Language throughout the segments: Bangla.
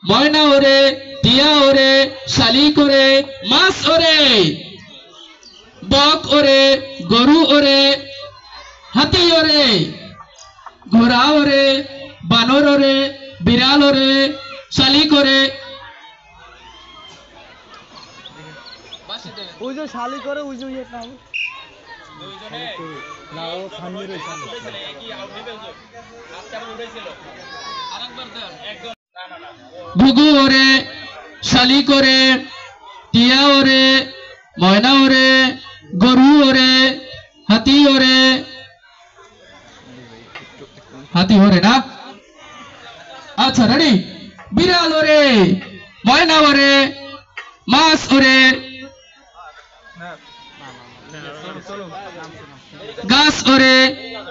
ময়না ওরে, টিয়া ওরে, শালিক ওরে, মাছ ওরে, বক ওরে, গরু ওরে, হাতি ওরে, ঘোড়া ওরে, বানর ওরে, বিড়াল ওরে, শালিক ওরে। ওই যে শালি করে ওই যে ইয়ে নাম না ও খান্ডির ঘুঘু ওরে, শালিক ওরে, টিয়া ওরে, ময়না ওরে, গরু ওরে, হাতি ওরে, হাতি ওরে না। আচ্ছা রেডি। বিড়াল ওরে, ময়না ওরে, মাছ ওরে, গাছ ওরে,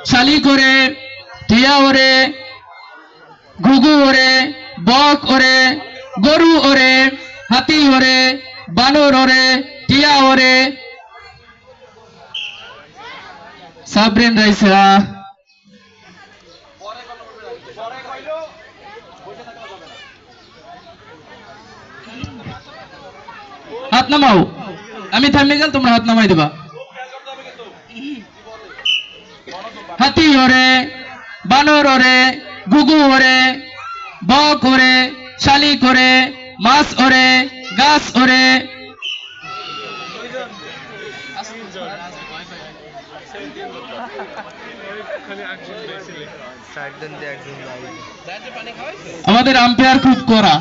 শালিক ওরে, টিয়া ওরে, ঘুঘু ওরে, বক ওরে, গরু ওরে, হাতি ওরে, বানর ওরে, টিয়া ওরে। সাবরিন রাইসা হাত নামাও, আমি থামিয়ে গেল তোমরা হাত নামাই দিবা। হাতি ওরে, বানর ওরে, ঘুঘু ওরে, বক ওরে, শালিক ওরে, মাছ ওরে, গাছ ওরে। আমাদের আম্পায়ার খুব কড়া।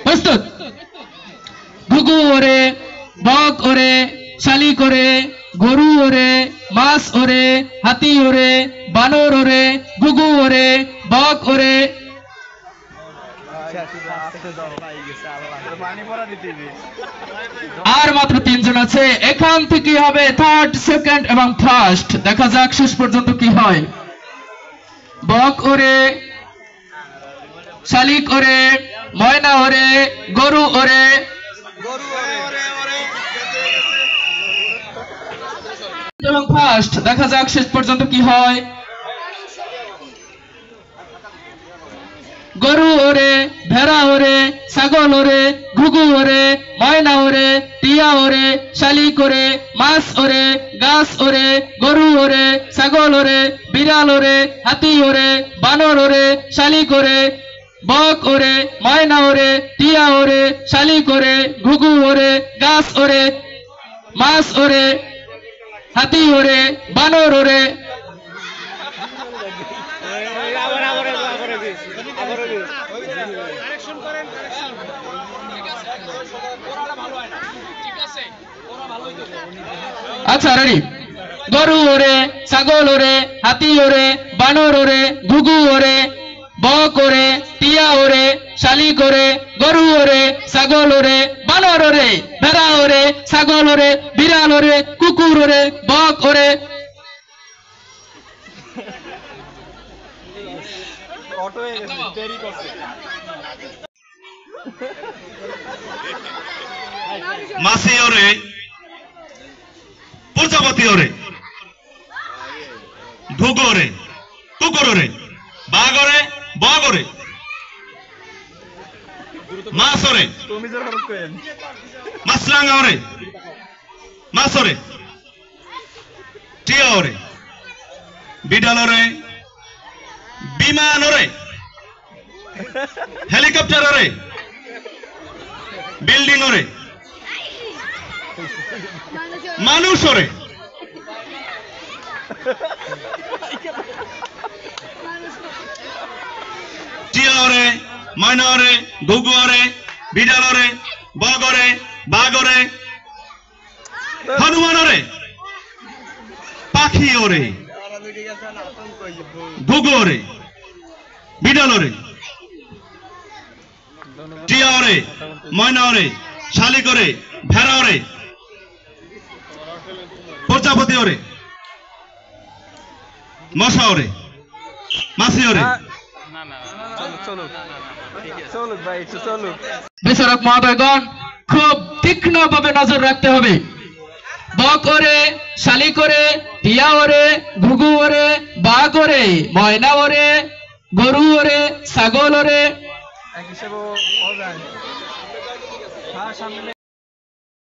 প্রস্তুত। ঘুঘু ওরে, বক ওরে, শালিক ওরে, গরু ওরে, মাছ ওরে, হাতি ওরে, বানর ওরে, ঘুঘু ওরে, বক ওরে। আর মাত্র 3 জন আছে। এখান থেকে হবে থার্ড, সেকেন্ড এবং ফার্স্ট। দেখা যাক শেষ পর্যন্ত কি হয়। বক ওরে, শালিক ওরে, ময়না ওরে, গরু ওরে, এবং ফার্স্ট। দেখা যাক শেষ পর্যন্ত কি হয়। গরু ওরে, ভেড়া ওরে, ছাগল ওরে, ঘুঘু ওরে, ময়না ওরে, টিয়া ওরে, শালিক ওরে, মাছ ওরে, গাছ ওরে, গরু ওরে, ছাগল ওরে, বিড়াল ওরে, হাতি ওরে, বানর ওরে, শালিক ওরে, বক ওরে, ময়না ওরে, টিয়া ওরে, শালিক ওরে, ঘুঘু ওরে, গাছ ওরে, মাছ ওরে, হাতি ওরে, বানর ওরে। আচ্ছা রেডি। গরু ওরে, ছাগল ওরে, হাতি ওরে, বানর ওরে, ঘুঘু ওরে, বক ওরে, টিয়া ওরে, শালিক ওরে, গরু ওরে, ছাগল ওরে, বানর ওরে, ভেড়া ওরে, ছাগল ওরে, বিড়াল ওরে, কুকুর ওরে, বক ওরে। মাছি ওরে, প্রজাপতি ওরে, ঘুঘু ওরে, কুকুর ওরে, বাঘ ওরে, বক ওরে, মাছ ওরে, মাছরাঙা ওরে, মাছ ওরে, টিয়া ওরে, বিড়াল ওরে, বিমান ওরে, হেলিকপ্টার ওরে, বিল্ডিং ওরে, মানুষ ওরে, টিয়া ওরে, ময়না ওরে, ঘুঘু ওরে, বিড়াল ওরে, বক ওরে, বাঘ ওরে, হনুমান ওরে, পাখি ওরে, ঘুঘু ওরে, বিড়াল ওরে, টিয়া ওরে, ময়না ওরে, শালিক ওরে, ভেড়া ওরে, প্রজাপতি ওরে, মশা ওরে, মাছি ওরে। বিচারক মহোদয়গণ, খুব তীক্ষ্ণভাবে নজর রাখতে হবে। বক ওরে শালিক ওরে টিয়া ওরে ঘুঘু ওরে বাঘ ওরে ময়না ওরে গরু ওরে ছাগল ওরে এক হিসেবে সামনে